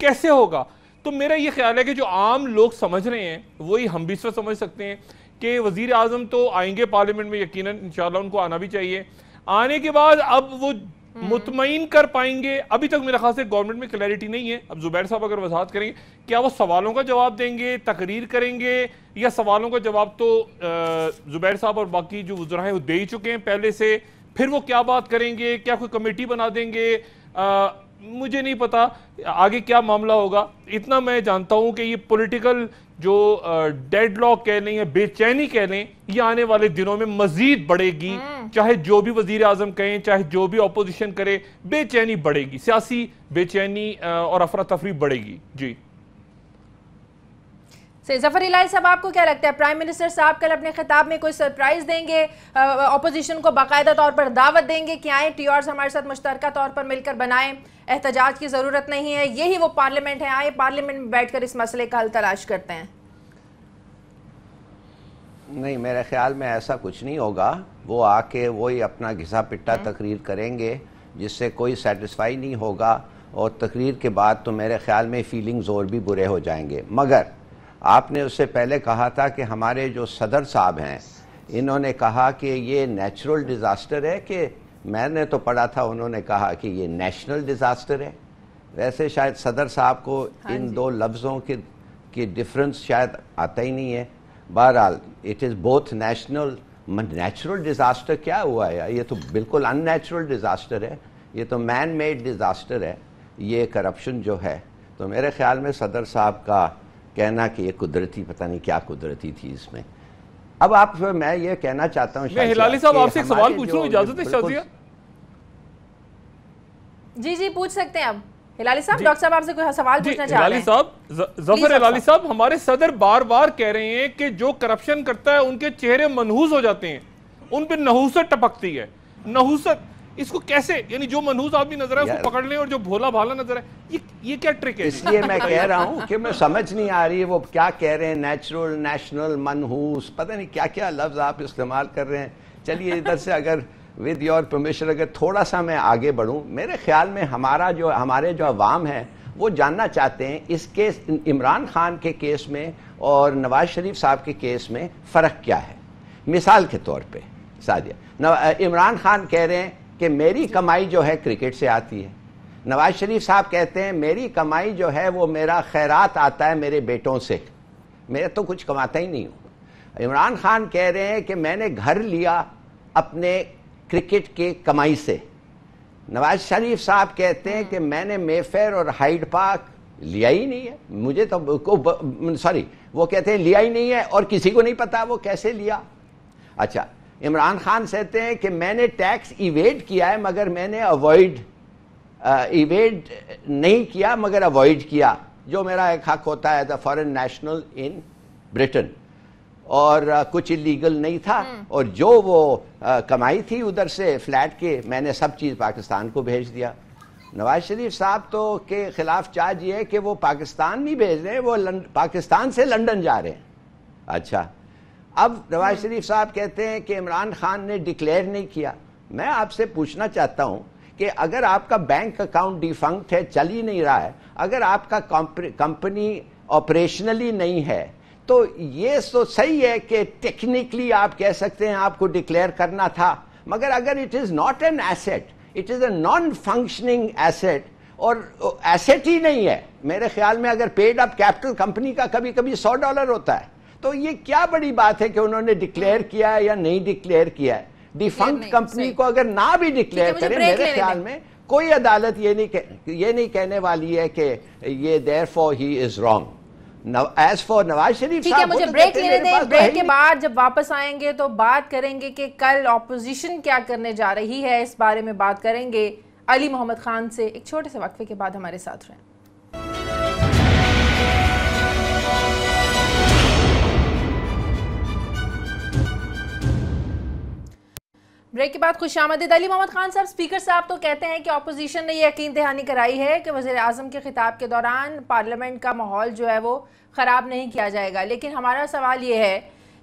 کیسے ہوگا؟ تو میرا یہ خیال ہے کہ جو عام لوگ سمجھ رہے ہیں وہی ہم بھی اس وقت سمجھ سکتے ہیں کہ وزیر اعظم تو آئیں گے پارلیمنٹ میں، یقیناً انشاءاللہ ان کو آنا بھی چاہیے. آنے کے بعد اب وہ مطمئن کر پائیں گے. ابھی تک میرے خیال سے گورنمنٹ میں کلیئرٹی نہیں ہے. اب زبیر صاحب اگر وضاحت کریں گے کیا وہ سوالوں کا جواب دیں گے، تقریر کریں گے، یا سوالوں کا جواب تو زبیر صاحب اور باقی جو وزراء ہیں وہ دے ہی چکے ہیں پہلے سے. پھر وہ کیا بات کریں گے، کیا کوئی کمیٹی بنا دیں گے، مجھے نہیں پتا آگے کیا معاملہ ہوگا. اتنا میں جانتا ہوں کہ یہ پولیٹیکل جو ڈیڈ لاک کہہ لیں یا بے چینی کہہ لیں، یہ آنے والے دنوں میں مزید بڑھے گی. چاہے جو بھی وزیر اعظم کہیں، چاہے جو بھی اپوزیشن کرے، بے چینی بڑھے گی، سیاسی بے چینی اور افراتفری بڑھے گی. جی ظفر الہی صاحب، آپ کو کیا لگتا ہے پرائم منسٹر صاحب کل اپنے خطاب میں کوئی سرپرائز دیں گے، اپوزیشن کو باقاعدہ طور پر دعوت دیں گے کہ آئیں ٹی آرز ہمارے ساتھ مشترکہ طور پر مل کر بنائیں، احتجاج کی ضرورت نہیں ہے، یہی وہ پارلیمنٹ ہے، آئیں پارلیمنٹ میں بیٹھ کر اس مسئلے کا حل تلاش کرتے ہیں؟ نہیں، میرے خیال میں ایسا کچھ نہیں ہوگا. وہ آ کے وہی اپنا گھسا پٹا تقریر کریں گے جس سے کوئی سیٹسفائی نہیں ہوگا، اور تقریر کے بعد تو میرے خیال میں فیلنگز اور بھی برے ہو جائیں گے. مگر آپ نے اس سے پہلے کہا تھا کہ ہمارے جو صدر صاحب ہیں انہوں نے کہا کہ یہ نیچرل ڈیزاسٹر ہے، کہ میں نے تو پڑھا تھا انہوں نے کہا کہ یہ نیشنل ڈیزاسٹر ہے. ویسے شاید صدر صاحب کو ان دو لفظوں کی ڈفرنس شاید آتا ہی نہیں ہے. بہرحال it is both national. Natural disaster کیا ہوا ہے؟ یہ تو بالکل ان نیچرل ڈیزاسٹر ہے، یہ تو مین میڈ ڈیزاسٹر ہے یہ کرپشن جو ہے. تو میرے خیال میں صدر صاحب کا کہنا کہ یہ قدرتی، پتہ نہیں کیا قدرتی تھی اس میں. اب آپ میں یہ کہنا چاہتا ہوں، میں ہلالی صاحب آپ سے ایک سوال پوچھوں، اجازت ہے شازیہ؟ جی پوچھ سکتے ہیں. اب ہلالی صاحب، ڈاکٹر صاحب آپ سے کوئی سوال پوچھنا چاہ رہے ہیں. ہلالی صاحب، ظفر ہلالی صاحب، ہمارے صدر بار بار کہہ رہے ہیں کہ جو کرپشن کرتا ہے ان کے چہرے منحوس ہو جاتے ہیں، ان پہ نحوست ٹپکتی ہے. نحوست، اس کو کیسے، یعنی جو منحوس آدمی نظر ہے اس کو پکڑ لیں اور جو بھولا بھالا نظر ہے، یہ کیا ٹرک ہے؟ اس لیے میں کہہ رہا ہوں کہ میں سمجھ نہیں آ رہی وہ کیا کہہ رہے ہیں. نیچرل، نیشنل، منحوس، پتہ نہیں کیا کیا لفظ آپ استعمال کر رہے ہیں. چلیے ادھر سے اگر ود یور پرمیشن اگر تھوڑا سا میں آگے بڑھوں. میرے خیال میں ہمارے جو عوام ہیں وہ جاننا چاہتے ہیں اس کیس، عمران خان کے کیس میں اور نواز شریف صاحب کے کیس میں فرق کیا ہے. مثال کے طور پہ سادیہ، عمران خان کہہ رہے ہیں کہ میری کمائی جو ہے کرکٹ سے آتی ہے. نواز شریف صاحب کہتے ہیں میری کمائی جو ہے وہ میرا خیرات آتا ہے میرے بیٹوں سے، میں تو کچھ کماتا ہی نہیں ہوں. عمران خان کہہ رہے ہیں کہ میں نے گھر لیا اپنے کرکٹ کے کمائی سے. نواز شریف صاحب کہتے ہیں کہ میں نے مے فیئر اور ہائیڈ پارک لیا ہی نہیں ہے، مجھے تو وہ کہتے ہیں لیا ہی نہیں ہے اور کسی کو نہیں پتا وہ کیسے لیا. اچھا، عمران خان کہتے ہیں کہ میں نے ٹیکس ایویڈ کیا ہے مگر میں نے ایویڈ نہیں کیا مگر اوائڈ کیا، جو میرا ایک حق ہوتا ہے as a foreign national in Britain, اور کچھ اللیگل نہیں تھا، اور جو وہ کمائی تھی ادھر سے فلیٹ کے میں نے سب چیز پاکستان کو بھیج دیا. نواز شریف صاحب تو کے خلاف چارج یہ ہے کہ وہ پاکستان نہیں بھیج رہے، وہ پاکستان سے لنڈن جا رہے ہیں. اچھا، اب نواز شریف صاحب کہتے ہیں کہ عمران خان نے ڈکلیئر نہیں کیا. میں آپ سے پوچھنا چاہتا ہوں کہ اگر آپ کا بینک اکاؤنٹ ڈیفنکٹ ہے، چل ہی نہیں رہا ہے، اگر آپ کا کمپنی آپریشنلی نہیں ہے، تو یہ تو صحیح ہے کہ ٹیکنیکلی آپ کہہ سکتے ہیں آپ کو ڈکلیئر کرنا تھا، مگر اگر it is not an asset, it is a non functioning asset, اور ایسٹ ہی نہیں ہے. میرے خیال میں اگر پیڈ اپ کیپٹل کمپنی کا کبھی کبھی $100 ہوتا ہے، تو یہ کیا بڑی بات ہے کہ انہوں نے ڈکلیئر کیا ہے یا نہیں ڈکلیئر کیا ہے. ڈیفنکٹ کمپنی کو اگر نہ بھی ڈکلیئر کریں، میرے خیال میں کوئی عدالت یہ نہیں کہنے والی ہے کہ یہ therefore he is wrong. As far Nawaz Sharif ٹھیک ہے، مجھے بریک لینے دیں. بریک کے بعد جب واپس آئیں گے تو بات کریں گے کہ کل اپوزیشن کیا کرنے جا رہی ہے، اس بارے میں بات کریں گے علی محمد خان سے. ایک چھوٹے سے وقفے کے بعد ہمارے ساتھ رہیں. بریک کے بعد خوش آمدید. علی محمد خان صاحب، اسپیکر صاحب تو کہتے ہیں کہ اپوزیشن نے یہ یقین دہانی کرائی ہے کہ وزیر اعظم کے خطاب کے دوران پارلیمنٹ کا ماحول جو ہے وہ خراب نہیں کیا جائے گا، لیکن ہمارا سوال یہ ہے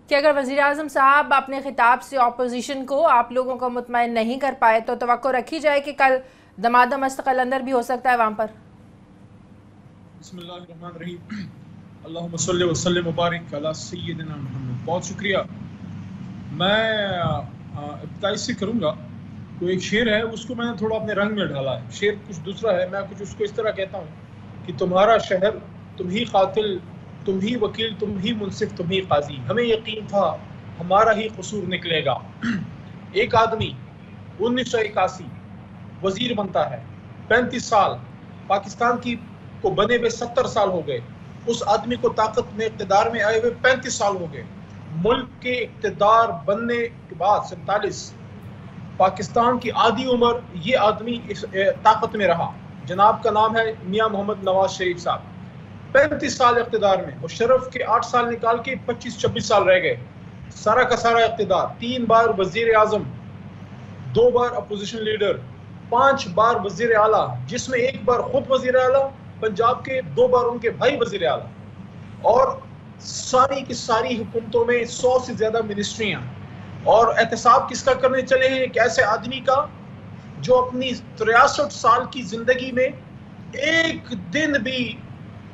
کہ اگر وزیر اعظم صاحب اپنے خطاب سے اپوزیشن کو، آپ لوگوں کو مطمئن نہیں کر پائے، تو توقع رکھی جائے کہ کل دمادم استقل اندر بھی ہو سکتا ہے وہاں پر؟ بسم اللہ الرحمن الرحیم، اللہم صلی وسلم وبارک علی سیدنا محمد۔ بہت شکریہ۔ میں ابتدائی سے کروں گا، کوئی ایک شعر ہے، اس کو میں نے تھوڑا اپنے رنگ میں ڈالا ہے۔ شعر کچھ دوسرا ہے، میں کچھ اس کو اس طرح کہتا ہوں کہ تمہارا شہر، تم ہی قاتل، تم ہی وکیل، تم ہی منصف، تم ہی قاضی، ہمیں یقین تھا ہمارا ہی قصور نکلے گا۔ ایک آدمی 1981 وزیر بنتا ہے، 35 سال پاکستان کی کو بنے ہوئے 70 سال ہو گئے، اس آدمی کو طاقت میں اقتدار میں آئے ہوئے 35 سال ہو گئے۔ ملک کے اقتدار بننے کے بعد 47 پاکستان کی آدھی عمر یہ آدمی طاقت میں رہا۔ جناب کا نام ہے میاں محمد نواز شریف صاحب، 35 سال اقتدار میں، اور شرف کے 8 سال نکال کے 25-26 سال رہ گئے۔ سارا کا سارا اقتدار، 3 بار وزیر اعظم، 2 بار اپوزیشن لیڈر، 5 بار وزیر اعلیٰ، جس میں 1 بار خود وزیر اعلیٰ پنجاب کے، 2 بار ان کے بھائی وزیر اعلیٰ، اور ساری کی ساری حکومتوں میں 100 سے زیادہ منسٹریاں۔ اور احتساب کس کا کرنے چلے ہیں؟ ایک ایسے آدمی کا جو اپنی 63 سال کی زندگی میں ایک دن بھی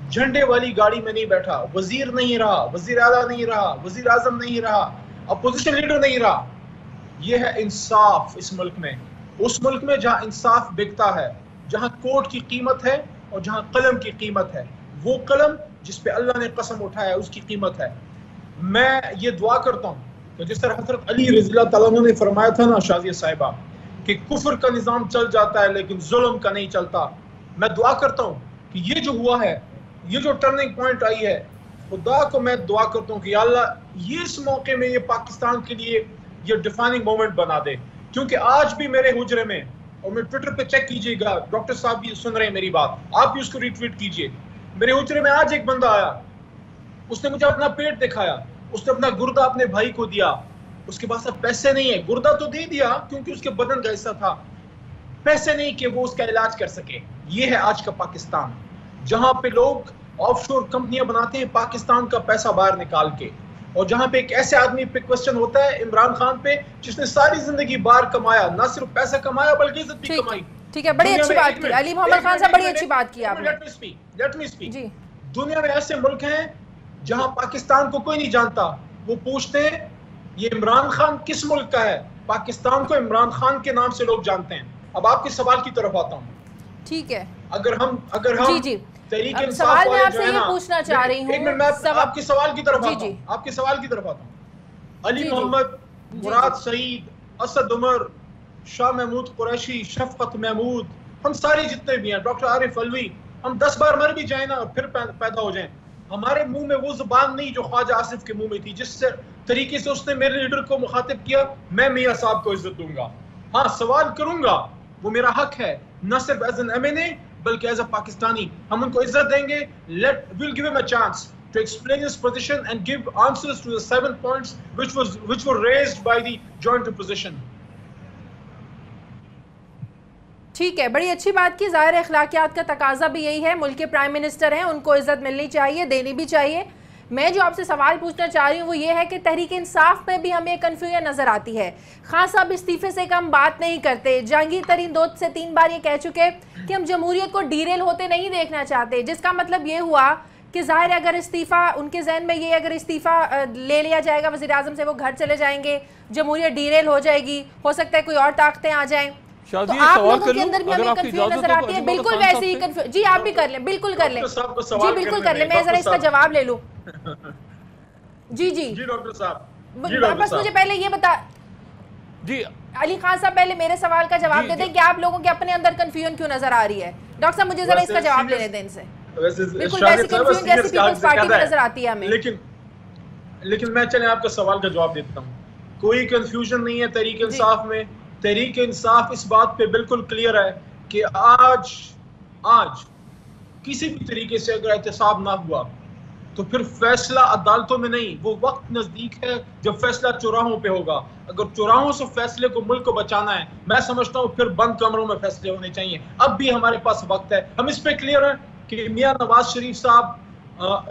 جھنڈے والی گاڑی میں نہیں بیٹھا، وزیر نہیں رہا، وزیر اعلیٰ نہیں رہا، وزیر اعظم نہیں رہا، اپوزیشن لیڈر نہیں رہا۔ یہ ہے انصاف اس ملک میں، اس ملک میں جہاں انصاف بکتا ہے، جہاں کورٹ کی قیمت ہے اور جہاں قلم کی قیمت ہے۔ وہ قلم جس پہ اللہ نے قسم اٹھایا اس کی قیمت ہے۔ میں یہ دعا کرتا ہوں کہ جس طرح حضرت علی رضی اللہ تعالیٰ عنہ نے فرمایا تھا نا شازیہ صاحبہ، کہ کفر کا نظام چل جاتا ہے لیکن ظلم کا نہیں چلتا، میں دعا کرتا ہوں کہ یہ جو ہوا ہے، یہ جو ٹرننگ پوائنٹ آئی ہے، خدا کو میں دعا کرتا ہوں کہ یا اللہ یہ اس موقع میں یہ پاکستان کے لیے یہ ڈیفائننگ مومنٹ بنا دے۔ کیونکہ آج بھی میرے حجرے میں، اور میں ٹویٹر پہ چیک کیجئے گا، ڈاکٹر صاحب بھی سن رہے ہیں میری بات، آپ بھی اس کو ری ٹویٹ کیجئے، میرے حجرے میں آج ایک بندہ آیا، اس نے مجھے اپنا پیٹ دکھایا، اس نے اپنا گردہ اپنے بھائی کو دیا، اس کے پاس اب پیسے نہیں ہیں، گردہ تو دے دیا کیونکہ اس کے بدن کا حصہ تھا، پیسے نہیں کہ وہ اس کا علاج کر سکے۔ یہ ہے آج کا پاکستان، جہاں پہ لوگ آف شور کمپنیاں بناتے ہیں پاکستان کا پیسہ باہر نکال کے، اور جہاں پہ ایک ایسے آدمی پہ کوسچن ہوتا ہے عمران خان پہ، جس نے ساری زندگی باہر کمایا، نہ صرف پیسہ کمایا بلکہ عزت بھی کمائی۔ ٹھیک ہے، بڑی اچھی بات کی علی محمد خان صاحب، بڑی اچھی بات کی آپ نے۔ Let me speak. دنیا میں ایسے ملک ہیں جہاں پاکستان کو کوئی نہیں جانتا، وہ پوچھتے ہیں یہ عمران خان کس ملک کا ہے؟ پاکستان کو عمران خان کے نام سے لوگ جانتے ہیں۔ اب آپ کے سوال کی طرف آتا ہوں۔ ٹھیک ہے، اگر ہم تحریک انصاف سوال میں والے آپ سے یہ پوچھنا چاہ رہی ہوں، ایک منٹ، میں آپ کے سوال کی طرف آتا ہوں، آپ کے سوال کی طرف آتا ہوں۔ علی محمد، مراد سعید، اسد عمر، شاہ محمود قریشی، شفقت محمود، ہم سارے جتنے بھی ہیں، ڈاکٹر عارف علوی، ہم 10 بار مر بھی جائیں نا اور پھر پیدا ہو جائیں، ہمارے منہ میں وہ زبان نہیں جو خواجہ آصف کے منہ میں تھی، جس طریقے سے اس نے میرے لیڈر کو مخاطب کیا۔ میں میاں صاحب کو عزت دوں گا، ہاں سوال کروں گا، وہ میرا حق ہے، نہ صرف ایز این ایم این اے بلکہ ایز اے پاکستانی، ہم ان کو عزت دیں گے۔ we'll give him a chance to explain his position and give answers to the 7 points which were raised by the joint opposition. ٹھیک ہے، بڑی اچھی بات کی، ظاہر اخلاقیات کا تقاضا بھی یہی ہے، ملک کے پرائم منسٹر ہیں، ان کو عزت ملنی چاہیے، دینی بھی چاہیے۔ میں جو آپ سے سوال پوچھنا چاہ رہی ہوں وہ یہ ہے کہ تحریک انصاف میں بھی ہمیں کنفیوژن نظر آتی ہے۔ خان صاحب استعفے سے ہم بات نہیں کرتے، جہانگیر ترین 2 سے 3 بار یہ کہہ چکے کہ ہم جمہوریت کو ڈیریل ہوتے نہیں دیکھنا چاہتے، جس کا مطلب یہ ہوا کہ ظاہر ہے اگر استعفیٰ ان کے ذہن میں یہ اگر استعفیٰ لے لیا جائے گا وزیر اعظم سے، وہ گھر چلے جائیں گے، جمہوریت ڈیریل ہو جائے گی، ہو سکتا ہے کوئی اور طاقتیں آ جائیں۔ تو آپ لوگوں کے اندر بھی ہمیں کنفیوژن نظر آتی ہے، بالکل ویسے ہی کنفیوژن۔ جی آپ بھی کر لیں، بالکل کر لیں، جی بالکل کر لیں، میں ذرا اس کا جواب لے لوں۔ جی ڈاکٹر صاحب، بس مجھے پہلے یہ بتا، جی علی خان صاحب پہلے میرے سوال کا جواب دے دیں کہ آپ لوگوں کے اپنے اندر کنفیوژن کیوں نظر آ رہی ہے۔ ڈاکٹر صاحب مجھے ذرا اس کا جواب لینے دیں ان سے، بالکل ویسی کنفیوژن جیسی پیپلز پارٹی میں نظر آتی ہے ہمیں۔ لیکن میں چلیں آپ کا سوال کا جواب دیتا ہوں۔ کوئی کنفیوژن نہیں ہے تحریک انصاف میں، تحریک انصاف اس بات پہ بالکل کلیئر ہے کہ آج کسی بھی طریقے سے اگر احتساب نہ ہوا تو پھر فیصلہ عدالتوں میں نہیں، وہ وقت نزدیک ہے جب فیصلہ چوراہوں پہ ہوگا۔ اگر چوراہوں سے فیصلے کو، ملک کو بچانا ہے، میں سمجھتا ہوں پھر بند کمروں میں فیصلے ہونے چاہیے۔ اب بھی ہمارے پاس وقت ہے، ہم اس پہ کلیئر ہیں کہ میاں نواز شریف صاحب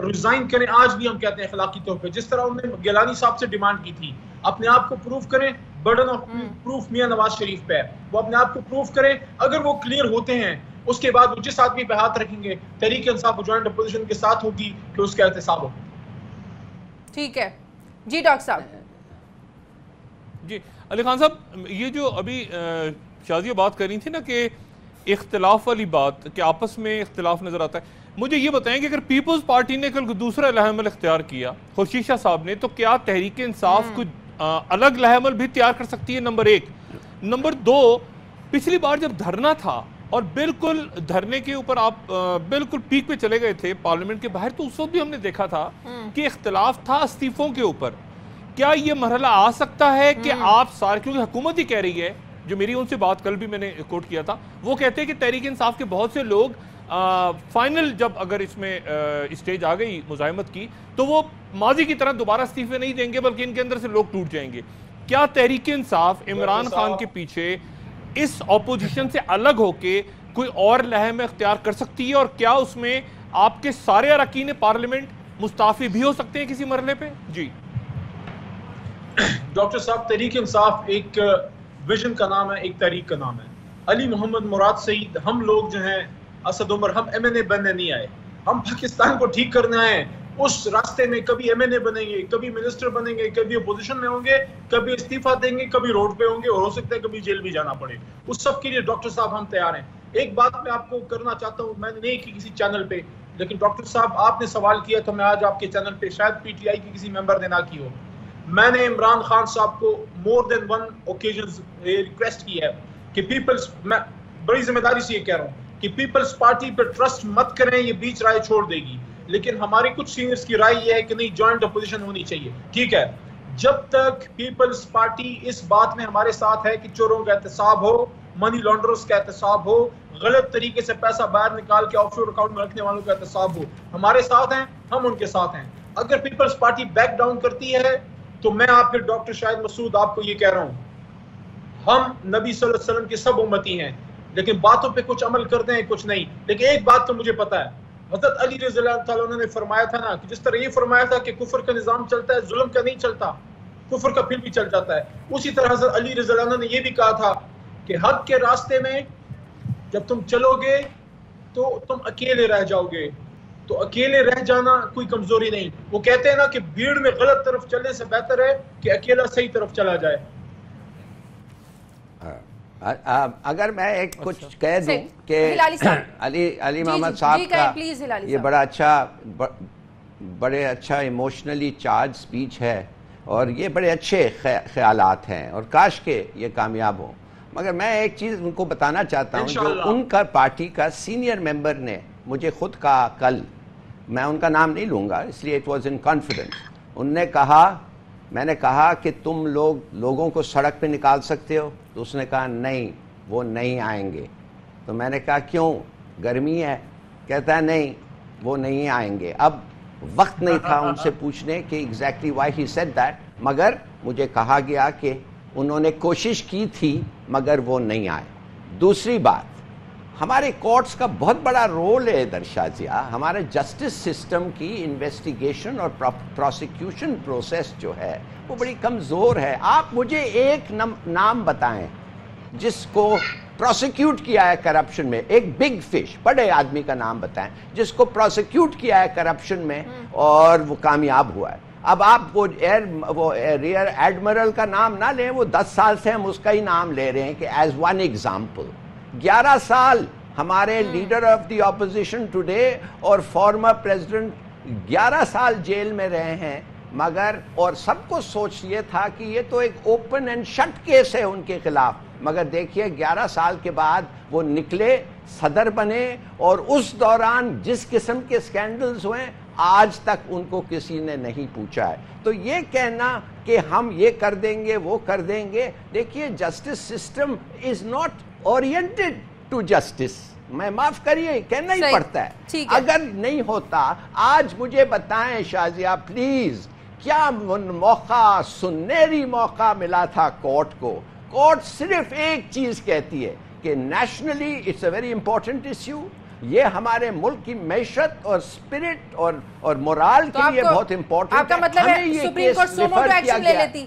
ریزائن کریں۔ آج بھی ہم کہتے ہیں اخلاقی طور پہ، جس طرح انہوں نے گیلانی صاحب سے ڈیمانڈ کی تھی، اپنے آپ کو پروف کریں، burden of proof Mian Nawaz Sharif پہ ہے، وہ اپنے آپ کو پروف کریں۔ اگر وہ کلیئر ہوتے ہیں اس کے بعد وہ جس آدمی پہ ہاتھ رکھیں گے تحریک انصاف جوائنٹ اپوزیشن کے ساتھ ہوگی کہ اس کا احتساب ہو. ٹھیک ہے جی ڈاکٹر صاحب. جی علی خان صاحب، یہ جو ابھی شازیہ بات کر رہی تھی نا کہ اختلاف والی بات کہ آپس میں اختلاف نظر آتا ہے، مجھے یہ بتائیں کہ اگر پیپلز پارٹی نے کل دوسرا لائحہ عمل اختیار کیا خورشید شاہ صاحب نے، تو کیا تحریک انصاف کچھ الگ لائحہ عمل بھی تیار کر سکتی ہے؟ نمبر ایک. نمبر دو، پچھلی بار جب دھرنا تھا اور بالکل دھرنے کے اوپر آپ بالکل پیک پہ چلے گئے تھے پارلیمنٹ کے باہر، تو اس وقت بھی ہم نے دیکھا تھا کہ اختلاف تھا استعفوں کے اوپر. کیا یہ مرحلہ آ سکتا ہے کہ آپ سارے، کیونکہ حکومت ہی کہہ رہی ہے، جو میری ان سے بات کل بھی میں نے کوٹ کیا تھا، وہ کہتے ہیں کہ تحریک انصاف کے بہت سے لوگ فائنل جب اگر اس میں اسٹیج آ گئی مزاحمت کی تو وہ ماضی کی طرح دوبارہ استعفے نہیں دیں گے، بلکہ ان کے اندر سے لوگ ٹوٹ جائیں گے. کیا تحریک انصاف عمران خان کے پیچھے اس اپوزیشن سے الگ ہو کے کوئی اور لائحہ اختیار کر سکتی ہے، اور کیا اس میں آپ کے سارے اراکین پارلیمنٹ مستعفی بھی ہو سکتے ہیں کسی مرحلے پہ؟ جی ڈاکٹر صاحب، تحریک انصاف ایک ویژن کا نام ہے، ایک تحریک کا نام ہے. علی محمد مراد سعید، ہم لوگ جو ہیں اسد عمر، ہم ایم این اے بننے نہیں آئے، ہم پاکستان کو ٹھیک کرنے آئے. اس راستے میں کبھی ایم این اے بنیں گے، کبھی منسٹر بنیں گے، کبھی اپوزیشن میں ہوں گے، کبھی استعفیٰ دیں گے، کبھی روڈ پہ ہوں گے، اور ہو سکتا ہے کبھی جیل بھی جانا پڑے. اس سب کے لیے ڈاکٹر صاحب ہم تیار ہیں. ایک بات میں آپ کو کرنا چاہتا ہوں، میں نے نہیں کی کسی چینل پہ، لیکن ڈاکٹر صاحب آپ نے سوال کیا تو میں آج آپ کے چینل پہ، شاید پی ٹی آئی کی کسی ممبر نے نہ کی ہو، میں نے عمران خان صاحب کو مور دین ون اوکیزنز ریکویسٹ کی ہے کہ پیپلز، میں بڑی ذمہ داری سے یہ کہہ رہا ہوں کہ پیپلز پارٹی پر ٹرسٹ مت کریں، یہ بیچ رائے چھوڑ دے گی. لیکن ہماری کچھ سینئرز کی رائے یہ ہے کہ نہیں، جوائنٹ اپوزیشن ہونی چاہیے. ٹھیک ہے، جب تک پیپلز پارٹی اس بات میں ہمارے ساتھ ہے کہ چوروں کا احتساب ہو، منی لانڈررز کا احتساب ہو، غلط طریقے سے پیسہ باہر نکال کے آف شور اکاؤنٹ میں رکھنے والوں کا احتساب ہو، ہمارے ساتھ ہیں، ہم ان کے ساتھ ہیں. اگر پیپلز پارٹی بیک ڈاؤن کرتی ہے تو میں آپ کے ڈاکٹر شاہد مسعود آپ کو یہ کہہ رہا ہوں، ہم نبی صلی اللہ علیہ وسلم کے سب امتی ہیں، لیکن باتوں پہ کچھ عمل کرتے ہیں کچھ نہیں. لیکن ایک بات تو مجھے پتا ہے، حضرت علی رضی اللہ تعالیٰ عنہ نے فرمایا تھا نا کہ جس طرح یہ فرمایا تھا کہ کفر کا نظام چلتا ہے، ظلم کا نہیں چلتا، کفر کا پھر بھی چل جاتا ہے، اسی طرح حضرت علی رضی اللہ عنہ نے یہ بھی کہا تھا کہ حق کے راستے میں جب تم چلو گے تو تم اکیلے رہ جاؤ گے. تو اکیلے رہ جانا کوئی کمزوری نہیں. وہ کہتے ہیں نا کہ بھیڑ میں غلط طرف چلنے سے بہتر ہے کہ اکیلا صحیح طرف چلا جائے. اگر میں ایک کچھ کہہ دوں کہ علی محمد صاحب کا یہ بڑے اچھا ایموشنلی چارج سپیچ ہے، اور یہ بڑے اچھے خیالات ہیں، اور کاش کہ یہ کامیاب ہوں. مگر میں ایک چیز ان کو بتانا چاہتا ہوں، جو ان کا پارٹی کا سینئر ممبر نے مجھے خود کہا کل، میں ان کا نام نہیں لوں گا اس لیے اٹ واز ان کانفیڈنس. ان نے کہا، میں نے کہا کہ تم لوگوں کو سڑک پہ نکال سکتے ہو؟ تو اس نے کہا نہیں، وہ نہیں آئیں گے. تو میں نے کہا کیوں؟ گرمی ہے؟ کہتا ہے نہیں، وہ نہیں آئیں گے. اب وقت نہیں تھا ان سے پوچھنے کہ exactly why he said that, مگر مجھے کہا گیا کہ انہوں نے کوشش کی تھی مگر وہ نہیں آئے. دوسری بات، ہمارے کورٹس کا بہت بڑا رول ہے ادھر شازیہ. ہمارے جسٹس سسٹم کی انویسٹیگیشن اور پروسیکیوشن پروسیس جو ہے وہ بڑی کمزور ہے. آپ مجھے ایک نام بتائیں جس کو پروسیکیوٹ کیا ہے کرپشن میں، ایک بگ فش، بڑے آدمی کا نام بتائیں جس کو پروسیکیوٹ کیا ہے کرپشن میں اور وہ کامیاب ہوا ہے. اب آپ وہ ریئر ایڈمرل کا نام نہ لیں، وہ 10 سال سے ہم اس کا ہی نام لے رہے ہیں کہ ایز ون ایگزامپل. 11 سال ہمارے leader of the opposition today اور فارمر پریزیڈنٹ 11 سال جیل میں رہے ہیں، مگر اور سب کو سوچ یہ تھا کہ یہ تو ایک اوپن اینڈ شٹ کیس ہے ان کے خلاف، مگر دیکھیے 11 سال کے بعد وہ نکلے، صدر بنے، اور اس دوران جس قسم کے سکینڈلز ہوئے آج تک ان کو کسی نے نہیں پوچھا ہے. تو یہ کہنا کہ ہم یہ کر دیں گے وہ کر دیں گے، دیکھیے justice system is not oriented to justice. میں معاف کریے کہنا ہی پڑتا ہے. اگر نہیں ہوتا، آج مجھے بتائیں شازیہ پلیز، کیا موقع، سنہری موقع ملا تھا کورٹ کو. کورٹ صرف ایک چیز کہتی ہے کہ nationally it's a very important issue, یہ ہمارے ملک کی معیشت اور اسپرٹ اور مورال کے لیے بہت امپورٹنٹ ہے. آپ کا مطلب ہے Supreme Court suo motu action لے لیتی؟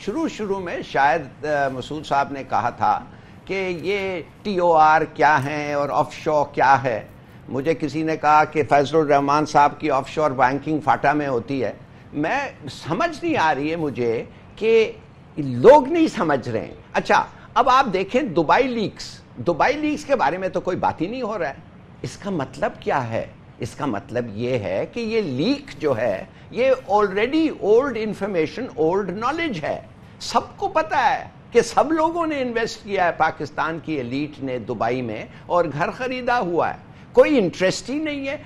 شروع میں شاید مسعود صاحب نے کہا تھا کہ یہ TOR کیا ہیں اور آف شور کیا ہے. مجھے کسی نے کہا کہ فیضل الرحمان صاحب کی آف شور بینکنگ فاٹا میں ہوتی ہے. میں سمجھ نہیں آ رہی ہے مجھے کہ لوگ نہیں سمجھ رہے ہیں. اچھا اب آپ دیکھیں دبئی لیکس کے بارے میں تو کوئی بات ہی نہیں ہو رہا ہے. اس کا مطلب کیا ہے؟ اس کا مطلب یہ ہے کہ یہ لیک جو ہے یہ already old information, old knowledge ہے. سب کو پتہ ہے کہ سب لوگوں نے انویسٹ کیا ہے، پاکستان کی ایلیٹ نے دبئی میں، اور گھر خریدا ہوا ہے. کوئی انٹرسٹ ہی نہیں ہے.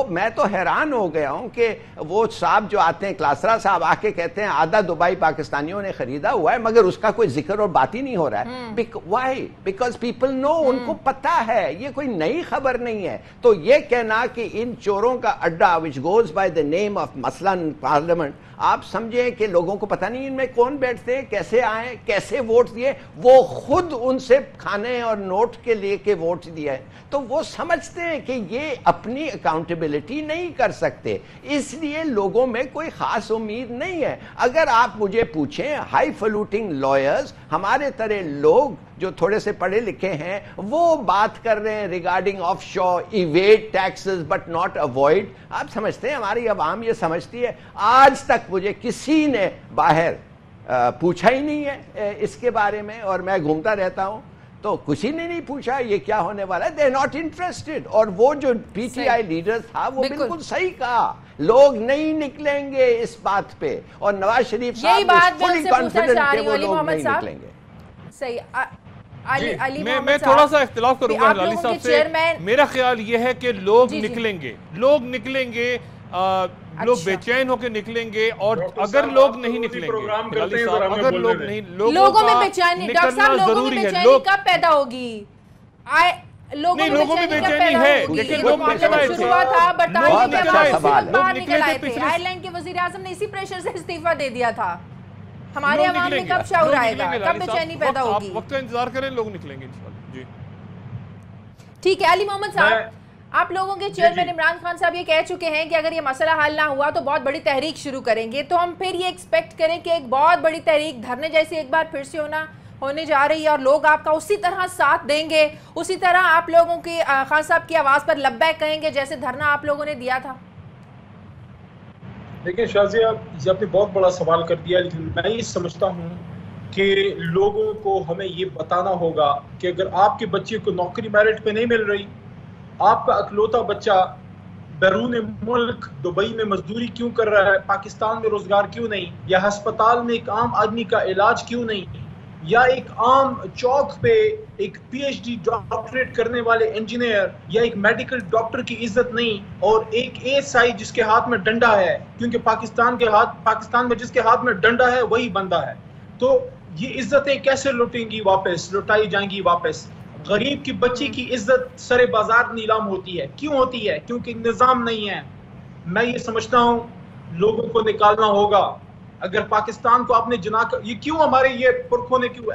میں تو حیران ہو گیا ہوں کہ وہ صاحب جو آتے ہیں، کلاسرا صاحب آ کے کہتے ہیں آدھا دبئی پاکستانیوں نے خریدا ہوا ہے، مگر اس کا کوئی ذکر اور بات ہی نہیں ہو رہا ہے. وائی؟ بیکاز پیپل نو، ان کو پتا ہے، یہ کوئی نئی خبر نہیں ہے. تو یہ کہنا کہ ان چوروں کا اڈا which goes by the name of مثلاً پارلیمنٹ، آپ سمجھیں کہ لوگوں کو پتہ نہیں ان میں کون بیٹھتے ہیں، کیسے آئے، کیسے ووٹ دیے. وہ خود ان سے کھانے اور نوٹ کے لے کے ووٹ دیا ہے. تو وہ سمجھتے ہیں کہ یہ اپنی اکاؤنٹیبلٹی نہیں کر سکتے، اس لیے لوگوں میں کوئی خاص امید نہیں ہے. اگر آپ مجھے پوچھیں ہائی فلوٹنگ لائرز، ہمارے طرح لوگ جو تھوڑے سے پڑھے لکھے ہیں، وہ بات کر رہے ہیں ریگارڈنگ آف شور، avoid taxes but not avoid. آپ سمجھتے ہیں ہماری عوام یہ سمجھتی ہے؟ آج تک مجھے کسی نے باہر پوچھا ہی نہیں ہے اس کے بارے میں، اور میں گھومتا رہتا ہوں تو کسی نے نہیں پوچھا یہ کیا ہونے والا ہے. They not interested. اور وہ جو PTI لیڈر تھا وہ بالکل صحیح کہا، لوگ نہیں نکلیں گے اس بات پہ، اور نواز شریف صاحب فلی کانفیڈنٹ کہ وہ لوگ نہیں نکلیں گے. میں تھوڑا سا اختلاف کروں گا ہلالی صاحب سے. میرا خیال یہ ہے کہ لوگ نکلیں گے، لوگ بے چین ہو کے نکلیں گے. اور اگر لوگ نہیں نکلیں گے، اگر لوگوں میں بے چینی، ڈاکٹر صاحب لوگوں میں بے چینی کب پیدا ہوگی؟ لوگوں میں بے چینی ہے، لیکن لوگ نکل آئے تھے. آئرلینڈ کے وزیر اعظم نے اسی پریشر سے استعفیٰ دے دیا تھا. ہمارے عوام میں کب شعور آئے گا، کب بے چینی پیدا ہوگی؟ وقت کا انتظار کریں، لوگ نکلیں گے انشاءاللہ. جی ٹھیک ہے. علی محمد صاحب، آپ لوگوں کے چیئرمین عمران خان صاحب یہ کہہ چکے ہیں کہ اگر یہ مسئلہ حل نہ ہوا تو بہت بڑی تحریک شروع کریں گے. تو ہم پھر یہ ایکسپیکٹ کریں کہ ایک بہت بڑی تحریک دھرنے جیسی ایک بار پھر سے ہونے جا رہی ہے، اور لوگ آپ کا اسی طرح ساتھ دیں گے، اسی طرح آپ لوگوں کی خان صاحب کی آواز پر لبیک کہیں گے جیسے دھرنا آپ لوگوں نے دیا تھا؟ دیکھیں شازیہ، یہ آپ نے بہت بڑا سوال کر دیا، لیکن میں یہ سمجھتا ہوں کہ لوگوں کو ہمیں یہ بتانا ہوگا کہ اگر آپ کے بچے کو نوکری میرٹ پہ نہیں مل رہی، آپ کا اکلوتا بچہ بیرون ملک دبئی میں مزدوری کیوں کر رہا ہے، پاکستان میں روزگار کیوں نہیں، یا ہسپتال میں ایک عام آدمی کا علاج کیوں نہیں، یا ایک عام چوک پہ ایک PhD ڈاکٹریٹ کرنے والے انجینئر یا ایک میڈیکل ڈاکٹر کی عزت نہیں، اور ایک ASI جس کے ہاتھ میں ڈنڈا ہے، کیونکہ پاکستان میں جس کے ہاتھ میں ڈنڈا ہے وہی بندہ ہے. تو یہ عزتیں کیسے لٹائی جائیں گی واپس؟ غریب کی بچی کی عزت سر بازار نیلام ہوتی ہے. کیوں ہوتی ہے؟ کیونکہ نظام نہیں ہے. میں یہ سمجھتا ہوں لوگوں کو نکالنا ہوگا. اگر پاکستان کو آپ نے یہ کیوں ہمارے یہ پرکھوں نے کیوں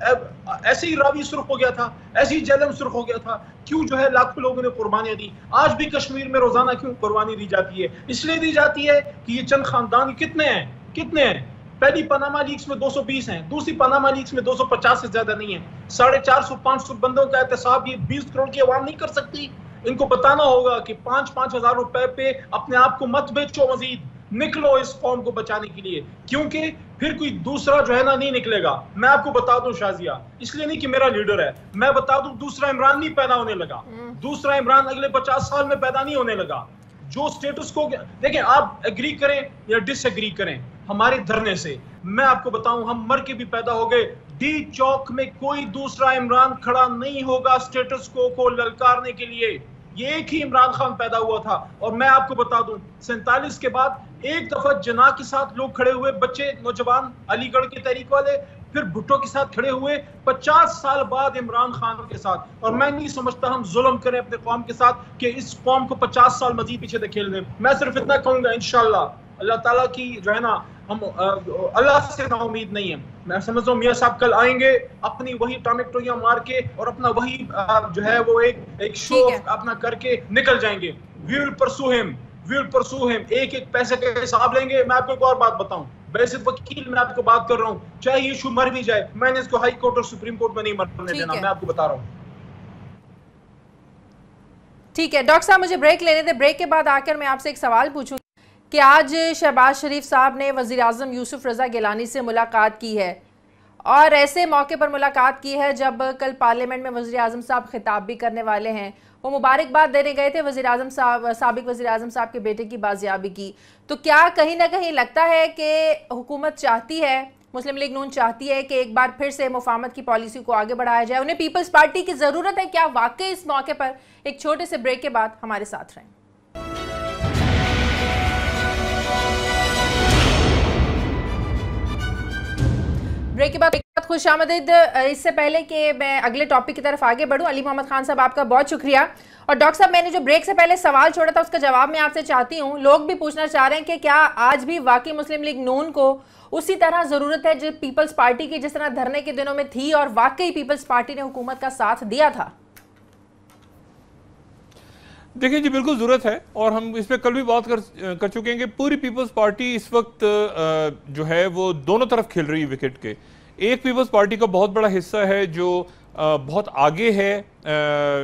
ایسے ہی راوی سرخ ہو گیا تھا، ایسے ہی جہلم سرخ ہو گیا تھا، کیوں جو ہے لاکھوں لوگوں نے قربانیاں دی. آج بھی کشمیر میں روزانہ کیوں قربانی دی جاتی ہے؟ اس لیے دی جاتی ہے کہ یہ چند خاندان کتنے ہیں. پہلی پاناما لیکس میں 220 ہیں، دوسری پاناما لیکس میں 250 سے زیادہ نہیں ہیں. 450-500 بندوں کا احتساب یہ 20 کروڑ کی عوام نہیں کر سکتی. ان کو بتانا ہوگا کہ 5-5 ہزار روپے پہ اپنے آپ کو مت بیچو، مزید نکلو اس قوم کو بچانے کے لیے، کیونکہ پھر کوئی دوسرا جو ہے نا نہیں نکلے گا. میں آپ کو بتا دوں شازیہ، اس لیے نہیں کہ میرا لیڈر ہے، میں بتا دوں دوسرا عمران نہیں پیدا ہونے لگا. دوسرا عمران اگلے 50 سال میں پیدا نہیں ہونے لگا. جو سٹیٹس کو دیکھیں، آپ ایگری کریں یا ڈس ایگری کریں ہمارے دھرنے سے، میں آپ کو بتاؤں ہم مر کے بھی پیدا ہو گئے، ڈی چوک میں کوئی دوسرا عمران کھڑا نہیں ہوگا سٹیٹس کو للکارنے کے لیے. یہ ایک ہی عمران خان پیدا ہوا تھا. اور میں آپ کو بتا دوں 47 کے بعد ایک دفعہ جناح کے ساتھ لوگ کھڑے ہوئے، بچے نوجوان علی گڑھ کے تحریک والے، پھر بھٹو کے ساتھ کھڑے ہوئے 50 سال بعد عمران خان کے ساتھ. اور میں نہیں سمجھتا ہم ظلم کریں اپنے قوم کے ساتھ کہ اس قوم کو 50 سال مزید پیچھے دھکیل دیں. میں صرف اتنا کہوں گا انشاءاللہ اللہ تعالیٰ کی جو ہے نا، ہم اللہ سے نا امید نہیں ہیں. میں سمجھتا ہوں میاں صاحب کل آئیں گے اپنی وہی ٹامیکٹویاں مار کے اور اپنا وہی جو ہے وہ ایک شو اپنا کر کے نکل جائیں گے. We will pursue him. وی ول پرسو ہم. ایک ایک پیسے کا حساب لیں گے. میں آپ کو ایک اور بات بتاؤں, بیسٹ وکیل میں آپ کو بات کر رہا ہوں, چاہے یہ ایشو مر بھی جائے, میں نے اس کو ہائی کورٹ اور سپریم کورٹ میں نہیں مرنے دینا, میں آپ کو بتا رہا ہوں. ٹھیک ہے ڈاکٹر صاحب, مجھے بریک لینے دیں. بریک کے بعد آ کر میں آپ سے ایک سوال پوچھوں کہ آج شہباز شریف صاحب نے وزیر اعظم یوسف رضا گیلانی سے ملاقات کی ہے, اور ایسے موقع پر ملاقات کی ہے جب کل پارلیمنٹ میں وزیر اعظم صاحب خطاب بھی کرنے والے ہیں. وہ مبارکباد دینے گئے تھے وزیر اعظم صاحب, سابق وزیر اعظم صاحب کے بیٹے کی بازیابی کی. تو کیا کہیں نہ کہیں لگتا ہے کہ حکومت چاہتی ہے, مسلم لیگ نون چاہتی ہے کہ ایک بار پھر سے مفاہمت کی پالیسی کو آگے بڑھایا جائے, انہیں پیپلز پارٹی کی ضرورت ہے؟ کیا واقعی اس موقع پر؟ ایک چھوٹے سے بریک کے بعد ہمارے ساتھ رہیں. بریک کے بعد خوش آمدید. اس سے پہلے کہ میں اگلے ٹاپک کی طرف آگے بڑھوں, علی محمد خان صاحب آپ کا بہت شکریہ. اور ڈاکٹر صاحب, میں نے جو بریک سے پہلے سوال چھوڑا تھا اس کا جواب میں آپ سے چاہتی ہوں. لوگ بھی پوچھنا چاہ رہے ہیں کہ کیا آج بھی واقعی مسلم لیگ نون کو اسی طرح ضرورت ہے جو پیپلز پارٹی کی جس طرح دھرنے کے دنوں میں تھی, اور واقعی پیپلز پارٹی نے حکومت کا ساتھ دیا تھا؟ دیکھیں جی, بالکل ضرورت ہے, اور ہم اس پہ کل بھی بات کر چکے ہیں کہ پوری پیپلز پارٹی اس وقت جو ہے وہ دونوں طرف کھیل رہی ہے وکٹ کے. ایک پیپلز پارٹی کا بہت بڑا حصہ ہے جو بہت آگے ہے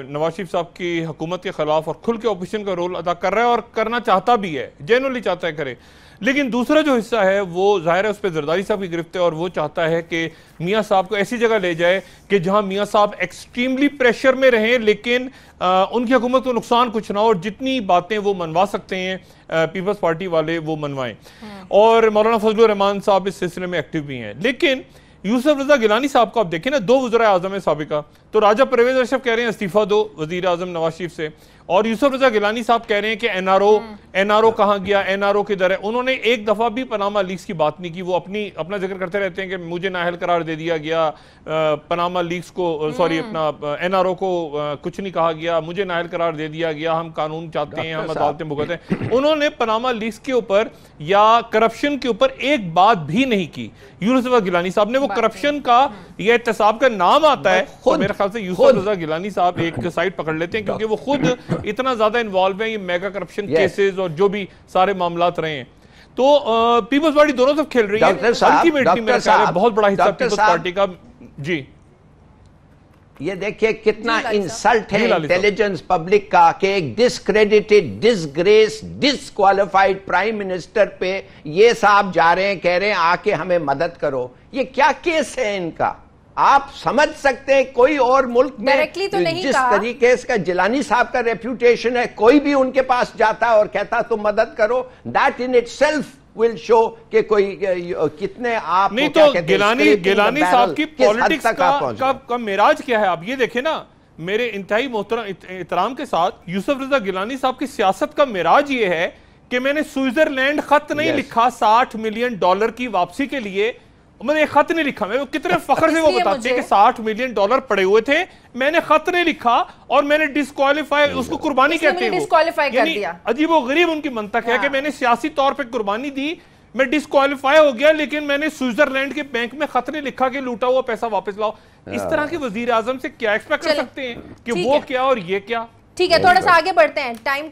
نواز شریف صاحب کی حکومت کے خلاف, اور کھل کے اپوزیشن کا رول ادا کر رہا ہے اور کرنا چاہتا بھی ہے, جینوئنلی چاہتا ہے کرے. لیکن دوسرا جو حصہ ہے وہ ظاہر ہے اس پہ زرداری صاحب کی گرفت ہے, اور وہ چاہتا ہے کہ میاں صاحب کو ایسی جگہ لے جائے کہ جہاں میاں صاحب ایکسٹریملی پریشر میں رہیں لیکن ان کی حکومت کو نقصان کچھ نہ ہو, اور جتنی باتیں وہ منوا سکتے ہیں پیپلز پارٹی والے وہ منوائیں. اور مولانا فضل الرحمان صاحب اس سلسلے میں ایکٹیو بھی ہیں. لیکن یوسف رضا گیلانی صاحب کو آپ دیکھیں نا, دو وزراء اعظم سابقہ, تو راجہ پرویز اشرف کہہ رہے ہیں استعفیٰ دو وزیر اعظم نواز شریف سے, اور یوسف رضا گیلانی صاحب کہہ رہے ہیں کہ این آر او کہاں گیا, این آر او کدھر ہے. انہوں نے ایک دفعہ بھی پاناما لیکس کی بات نہیں کی. وہ اپنا ذکر کرتے رہتے ہیں کہ مجھے نااہل قرار دے دیا گیا, پاناما لیکس کو سوری اپنا این آر او کو کچھ نہیں کہا گیا, مجھے نااہل قرار دے دیا گیا, ہم قانون چاہتے ہیں, ہم عدالتیں بھگتیں ہیں. انہوں نے پاناما لیکس کے اوپر یا کرپشن کے اوپر ایک بات بھی نہیں کی. یوسف رضا گیلانی صاحب نے, وہ کرپشن کا یا احتساب کا نام آتا ہے تو میرے خیال سے یوسف رضا گیلانی صاحب ایک سائٹ پکڑ لیتے ہیں, کیونکہ وہ خود اتنا زیادہ انوالو ہیں یہ میگا کرپشن کیسز اور جو بھی سارے معاملات رہے ہیں. تو پیپلز پارٹی دونوں طرف کھیل رہی ہے. الٹیمیٹلی میرا خیال ہے بہت بڑا حصہ پیپلز پارٹی کا. جی یہ دیکھیں کتنا انسلٹ ہے انٹیلیجنس پبلک کا کہ ایک ڈسکریڈیٹڈ, ڈسگریس, ڈسکوالیفائڈ پرائم منسٹر پہ یہ صاحب جا رہے ہیں, کہہ رہے ہیں آ کے ہمیں مدد کرو. یہ کیا کیس ہے ان کا؟ آپ سمجھ سکتے ہیں کوئی اور ملک میں جس طریقے سے جیلانی صاحب کا ریپیوٹیشن ہے, کوئی بھی ان کے پاس جاتا اور کہتا تم مدد کرو, that in it self will show کہ کوئی کتنے آپ نہیں. تو گیلانی صاحب کی پولیٹکس کا معراج کیا ہے؟ آپ یہ دیکھیں نا, میرے انتہائی احترام کے ساتھ یوسف رضا گیلانی صاحب کی سیاست کا معراج یہ ہے کہ میں نے سوئٹزرلینڈ خط نہیں لکھا $60 ملین کی واپسی کے لیے, میں نے خط نہیں لکھا. میں کتنے فخر سے وہ بتاتے ہیں کہ $60 ملین پڑے ہوئے تھے, میں نے خط نہیں لکھا اور میں نے ڈسکوالیفائی, اس کو قربانی کہتے ہیں. یعنی عجیب و غریب ان کی منطق ہے کہ میں نے سیاسی طور پہ قربانی دی, میں ڈسکوالیفائی ہو گیا, لیکن میں نے سوئٹزرلینڈ کے بینک میں خط نہیں لکھا کہ لوٹا ہوا پیسہ واپس لاؤ. اس طرح کے وزیر اعظم سے کیا ایکسپیکٹ کر سکتے ہیں کہ وہ کیا اور یہ کیا؟ ٹھیک ہے, تھوڑا سا آگے بڑھتے ہیں, ٹائم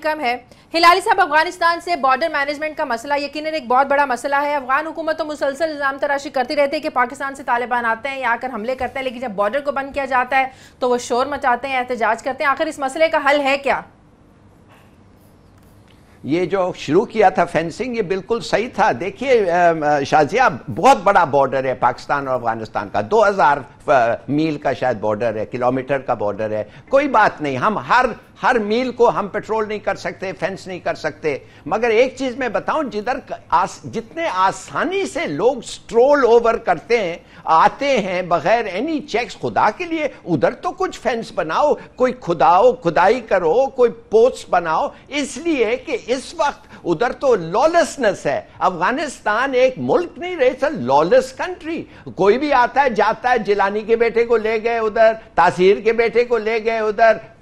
کم ہے. ہلالی صاحب, افغانستان سے بارڈر مینجمنٹ کا مسئلہ یقیناً ایک بہت بڑا مسئلہ ہے. افغان حکومت تو مسلسل الزام تراشی کرتی رہتی ہے کہ پاکستان سے طالبان آتے ہیں یا آ کر حملے کرتے ہیں, لیکن جب بارڈر کو بند کیا جاتا ہے تو وہ شور مچاتے ہیں, احتجاج کرتے ہیں. آخر اس مسئلے کا حل ہے کیا؟ یہ جو شروع کیا تھا فینسنگ, یہ بالکل صحیح تھا. دیکھیے شازیہ, بہت بڑا بارڈر ہے پاکستان اور افغانستان کا, 2000 میل کا شاید بارڈر ہے, کلومیٹر کا بارڈر ہے. کوئی بات نہیں, ہم ہر میل کو ہم پیٹرول نہیں کر سکتے, فینس نہیں کر سکتے, مگر ایک چیز میں بتاؤں, جتنے آسانی سے لوگ سٹرول اوور کرتے ہیں, آتے ہیں بغیر اینی چیکس, خدا کے لیے ادھر تو کچھ فینس بناؤ, کوئی کھدائی کرو, کوئی پوسٹ بناؤ, اس لیے کہ اس وقت ادھر تو لالسنس ہے. افغانستان ایک ملک نہیں رہے, سر لالس کنٹری. کوئی بھی آتا ہے جاتا ہے, جیلانی کے بیٹے کو لے گئے ادھر, تاثیر کے بیٹے کو لے گئے ادھر,